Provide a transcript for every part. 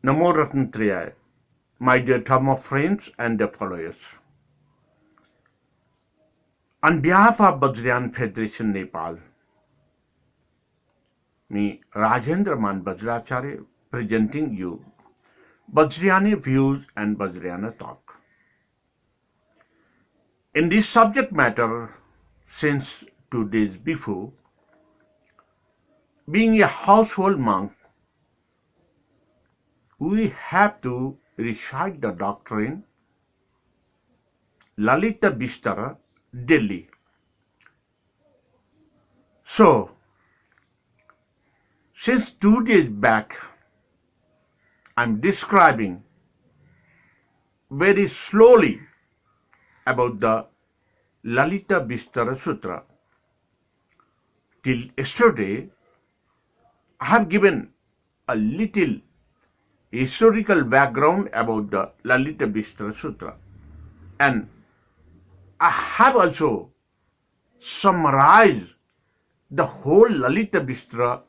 Namo Ratnatraya, my dear Dharma friends and their followers. On behalf of Bajrayana Federation Nepal, me Rajendra Man Bajracharya presenting you Bajrayana views and Bajrayana talk. In this subject matter, since 2 days before, being a household monk, we have to recite the doctrine Lalita Bistara daily. So, since 2 days back, I'm describing very slowly about the Lalita Bistara Sutra. Till yesterday, I have given a little historical background about the Lalita Bistara Sutra, and I have also summarized the whole Lalita Bistara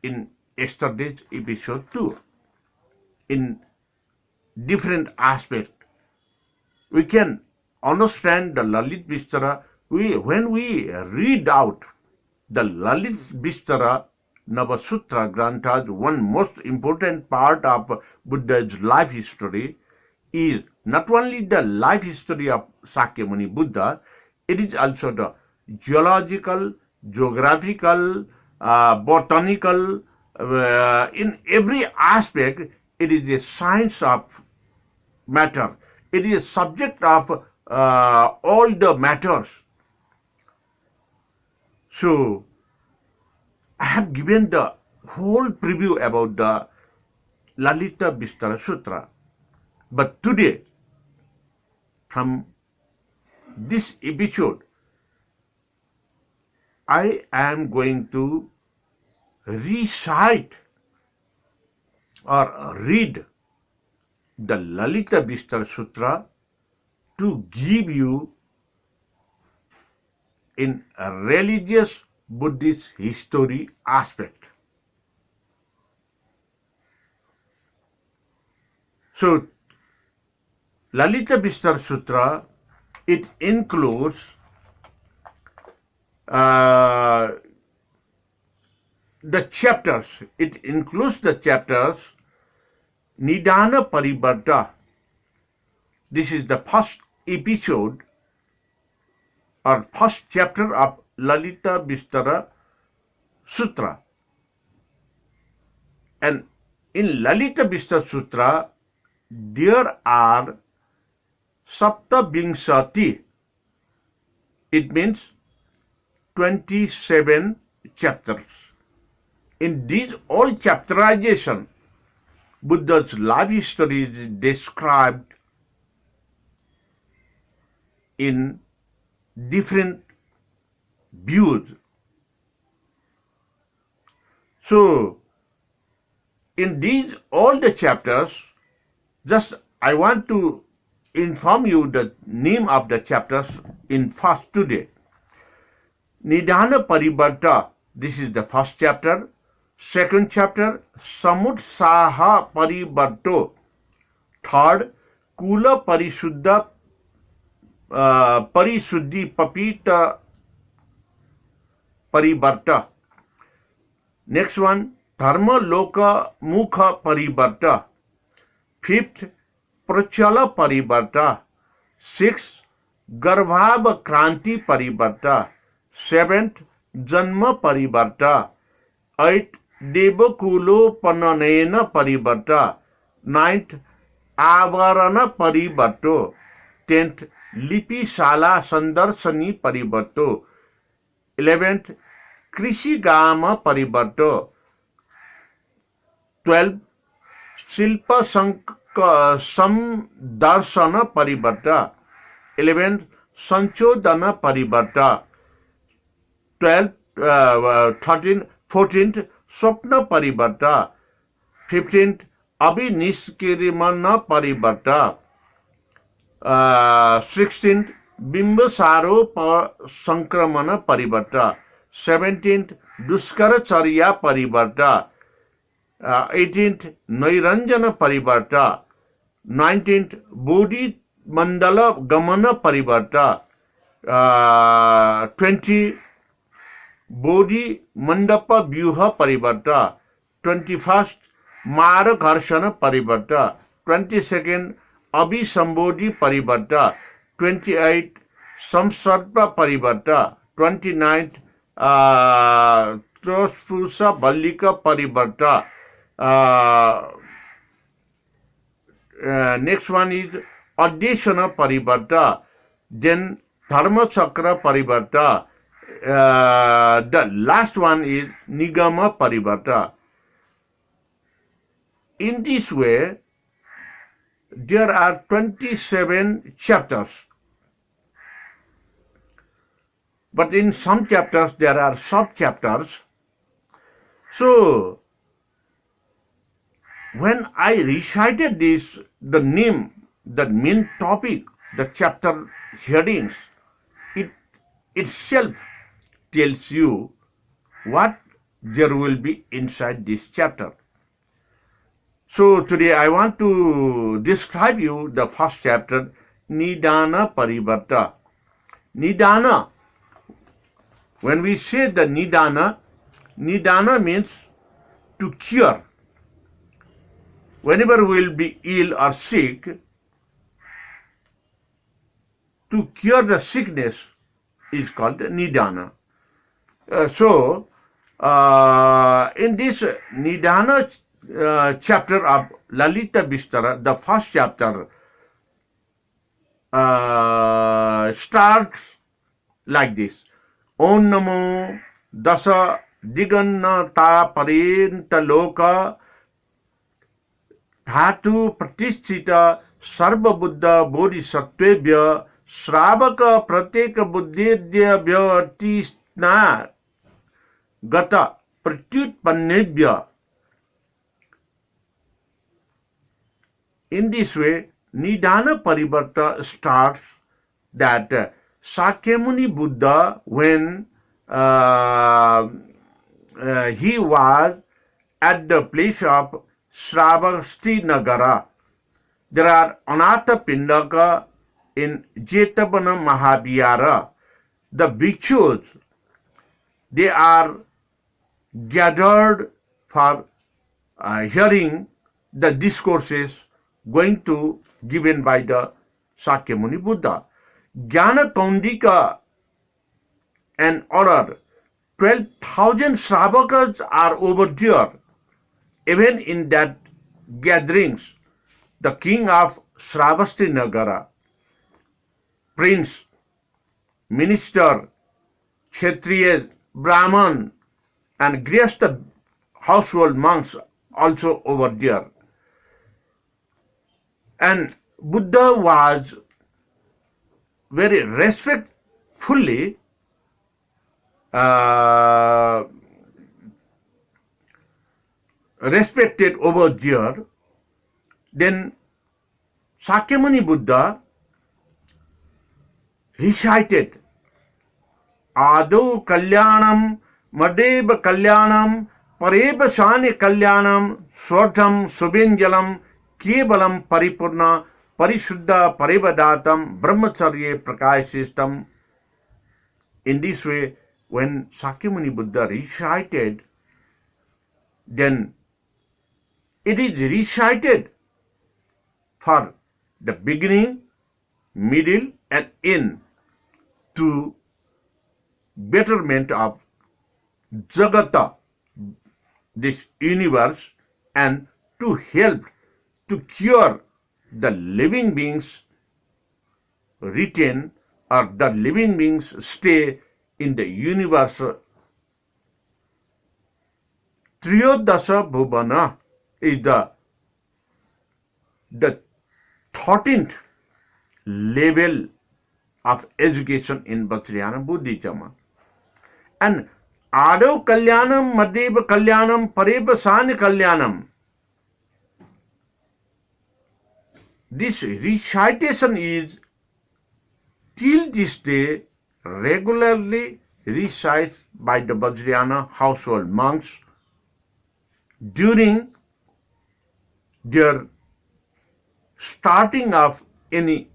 in yesterday's episode too, in different aspects. We can understand the Lalit Bistara when we read out the Lalit Bistara Navasutra Granthas. One most important part of Buddha's life history is not only the life history of Sakyamuni Buddha, it is also the geological, geographical, botanical, in every aspect, it is a science of matter. It is a subject of all the matters. So, I have given the whole preview about the Lalita Bistara Sutra. But today, from this episode, I am going to recite or read the Lalita Bistara Sutra to give you in a religious Buddhist history aspect. So, Lalita Bistara Sutra, it includes the chapters. It includes the chapters Nidana Parivarta. This is the first episode or first chapter of Lalita Bistara Sutra. And in Lalita Bistara Sutra, there are Sapta Vingsati. It means 27 chapters. In these all chapterization, Buddha's life history is described in different views. So, in these all the chapters, just I want to inform you the name of the chapters in first today. Nidana Parivarta, this is the first chapter. Second chapter, Samutsaha Parivarto. Third, Kula Parisuddha Parisuddhi Papita Parivarta. Next one, Dharma Loka Mukha Parivarta. Fifth, Prachala Parivarta. Sixth, Garbhava Kranti Parivarta. Seventh, Janma Parivarta. Eighth, Devakulo Pananena Parivarta. Ninth, Avarana Parivarto. 10th, Lipi Sala Sandarsani Parivarto. 11th, Krishigama Parivarto. 12th, Silpa Samdarsana Parivarta. 11th, Sanchodana Parivarta. 12th, 13th, 14th, Swapna Parivarta. 15th, Abhiniskirimana Parivarta. 16th, Bimbasaro Sankramana Parivarta. 17th, Duskaracharya Parivarta. 18th Nairanjana Parivarta, 19th Bodhi Mandala Gamana Parivarta, 20 Bodhi Mandapa Vyuha Parivarta, 21st Maragharshana Parivarta, 22nd Abhisambodhi Parivarta, 28th Samsarpa Parivarta, 29th Trospusa Ballika Parivarta. Next one is Adeshana Parivarta, then Dharma Chakra Parivarta. The last one is Nigama Parivarta. In this way, there are 27 chapters. But in some chapters, there are sub-chapters. So, when I recited this, the name, the main topic, the chapter headings, it itself tells you what there will be inside this chapter. So today I want to describe you the first chapter, Nidana Parivarta. Nidana. When we say the Nidana, Nidana means to cure. Whenever we will be ill or sick, to cure the sickness is called Nidana. In this Nidana chapter of Lalita Vistara, the first chapter starts like this. Om Namo Dasa Digannata Parenta Loka Dhatu Pratishthita Sarva Buddha Bodhisattvebhya Sravaka Prateka Buddhedya Vyatisna Gata Pratyutpannebhya. In this way, Nidana Parivarta starts that Sakyamuni Buddha, when he was at the place of Sravasti Nagara, there are Anatha Pindaka in Jetavana Mahavihara. The bhikshus, they are gathered for hearing the discourses going to given by the Sakyamuni Buddha. Jnana Kaundika and other 12,000 Sravakas are over there. Even in that gatherings, the king of Sravasti Nagara, prince, minister, Kshatriya, Brahman, and Grihastha household monks also over there. And Buddha was very respectfully respected over there. Then Sakyamuni Buddha recited Ado Kalyanam Madeva Kalyanam Pareva Shani Kalyanam Swartham Subhenjalam Kevalam Paripurna Parishuddha Parivadatam Brahmacharya Prakashishtam. In this way, when Sakyamuni Buddha recited, then it is recited for the beginning, middle, and end to betterment of Jagata, this universe, and to help to cure the living beings retain or the living beings stay in the universe. Triyodasha Bhuvana is the 13th level of education in Vajrayana Buddhism. And Ado Kalyanam, Madheva Kalyanam, Pareva Sani Kalyanam. This recitation is till this day regularly recited by the Vajrayana household monks. during their starting of any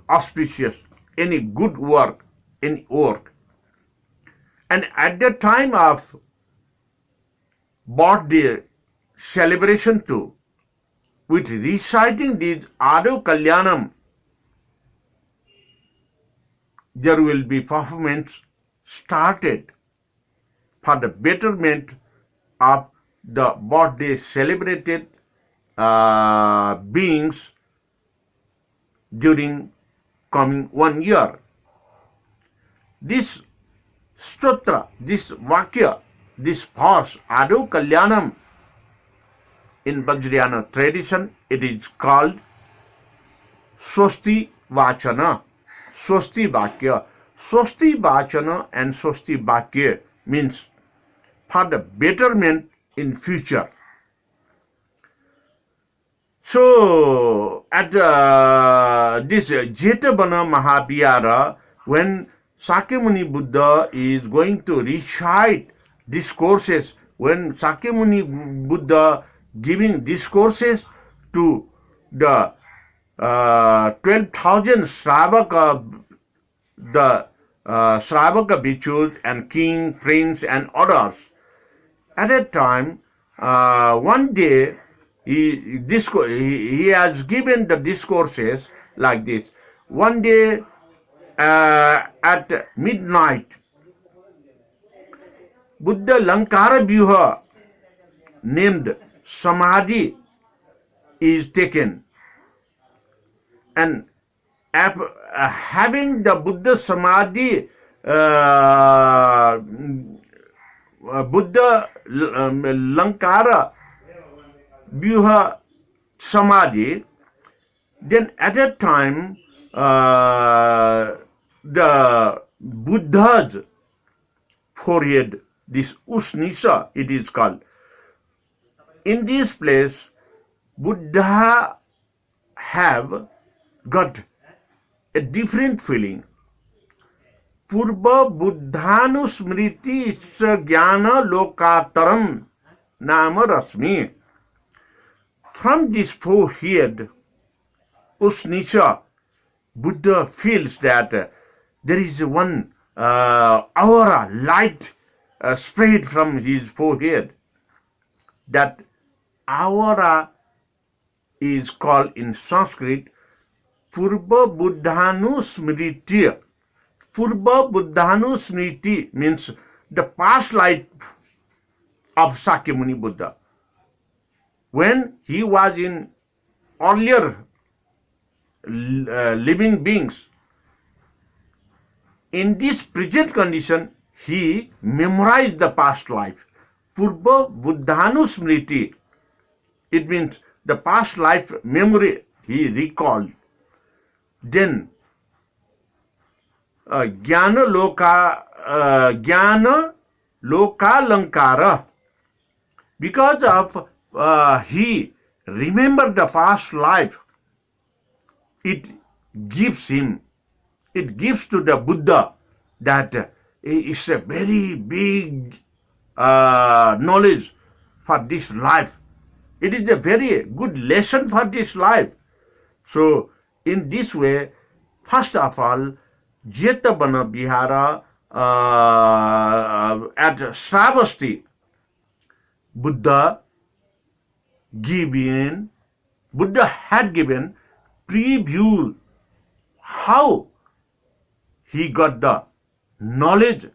auspicious, any good work, any work. And at the time of birthday celebration too, with reciting this Adu Kalyanam, there will be performance started for the betterment of the birthday celebrated beings during coming 1 year. This stotra, this vakya, this verse, Adu Kalyanam, in Vajrayana tradition, it is called Swasti Vachana, Swasti Vakya. Swasti Vachana and Swasti Vakya means for the betterment in future. So, at this Jetavana Mahavihara, when Sakyamuni Buddha is going to recite discourses, when Sakyamuni Buddha giving discourses to the 12,000 Shravaka, the Shravaka Bhikshus and king, prince and others, at that time, one day, he has given the discourses like this. One day at midnight, Buddha Lankara Vyuha named Samadhi is taken. And having the Buddha Samadhi, Buddha Lankara Vyuha Samadhi, then at that time the Buddha's forehead, this Usnisa it is called. In this place, Buddha have got a different feeling. Purva Buddhanusmriti Jnana Lokataram Nama Rasmi. From this forehead, Usnisa, Buddha feels that there is one aura, light spread from his forehead. That aura is called in Sanskrit Purva Buddhanusmriti. Purva Buddhanusmriti means the past life of Sakyamuni Buddha. When he was in earlier living beings, in this present condition, he memorized the past life. Purva Buddhanusmriti. It means the past life memory he recalled. Then Jnana Lokalankara. Because of he remembered the past life, it gives to the Buddha that it's a very big knowledge for this life. It is a very good lesson for this life. So, in this way, first of all, Jetavana Vihara at Sravasti, Buddha had given preview how he got the knowledge,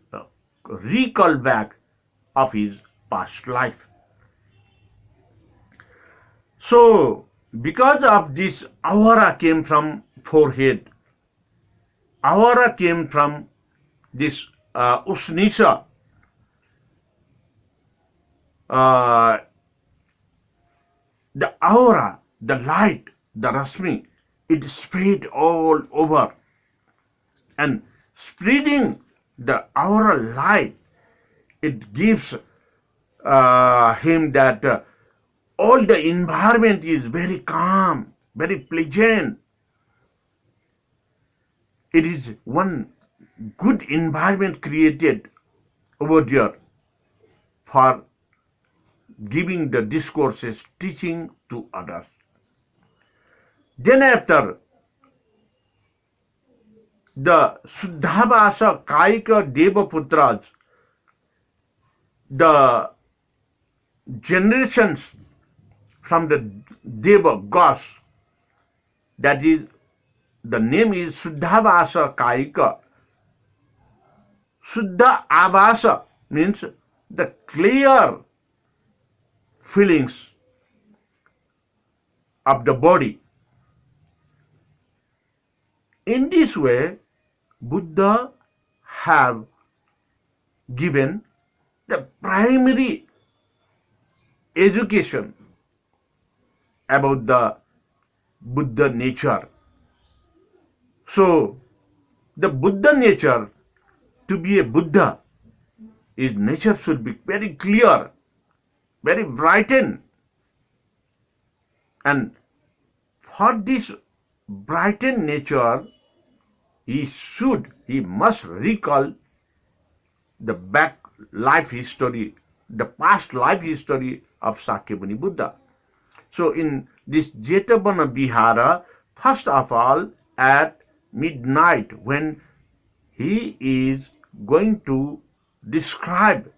recall back of his past life. So, because of this, aura came from forehead. Aura came from this Usnisa. The aura, the light, the Rasmi, it spread all over. And spreading the aura light, it gives him that all the environment is very calm, very pleasant. It is one good environment created over there for giving the discourses, teaching to others. Then after, the Suddhavasa Kaika Devaputras, the generations from the Deva gods, that is, the name is Suddhavasa Kaika. Suddha Avasa means the clear feelings of the body. In this way, Buddha have given the primary education about the Buddha nature. So, the Buddha nature, to be a Buddha, his nature should be very clear, very brightened. And for this brightened nature, he must recall the back life history, the past life history of Sakyamuni Buddha. So in this Jetavana Vihara, first of all, at midnight, when he is going to describe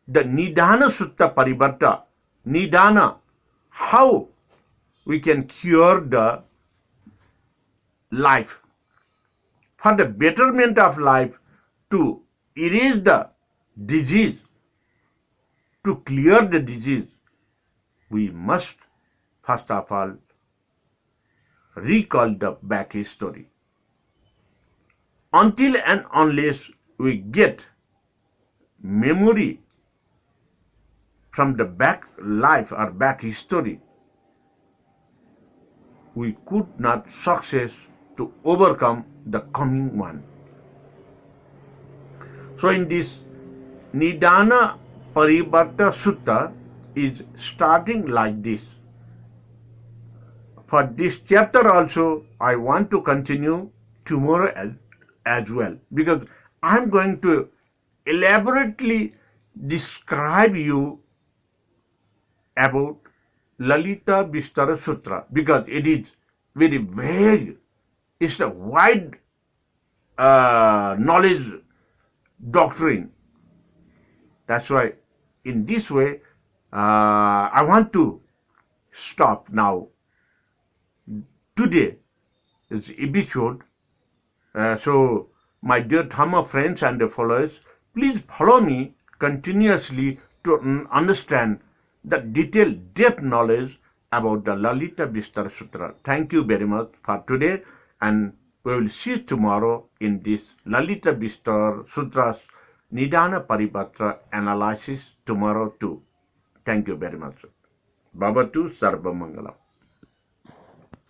the Nidana Sutta Parivarta, Nidana, how we can cure the life, for the betterment of life, to erase the disease, to clear the disease, we must first of all recall the back history. Until and unless we get memory from the back life or back history, we could not success to overcome the coming one. So in this Nidana Parivarta Sutta is starting like this. For this chapter also, I want to continue tomorrow as well, because I'm going to elaborately describe you about Lalita Vistara Sutra, because it is very vague. It's a wide knowledge doctrine. That's why in this way, I want to stop now. Today is episode. So my dear Dhamma friends and followers, please follow me continuously to understand the detailed depth knowledge about the Lalita Vistara Sutra. Thank you very much for today, and we will see tomorrow in this Lalita Vistara Sutra's Nidana Parivarta analysis tomorrow too. Thank you very much. Bhavatu Sarva Mangalam.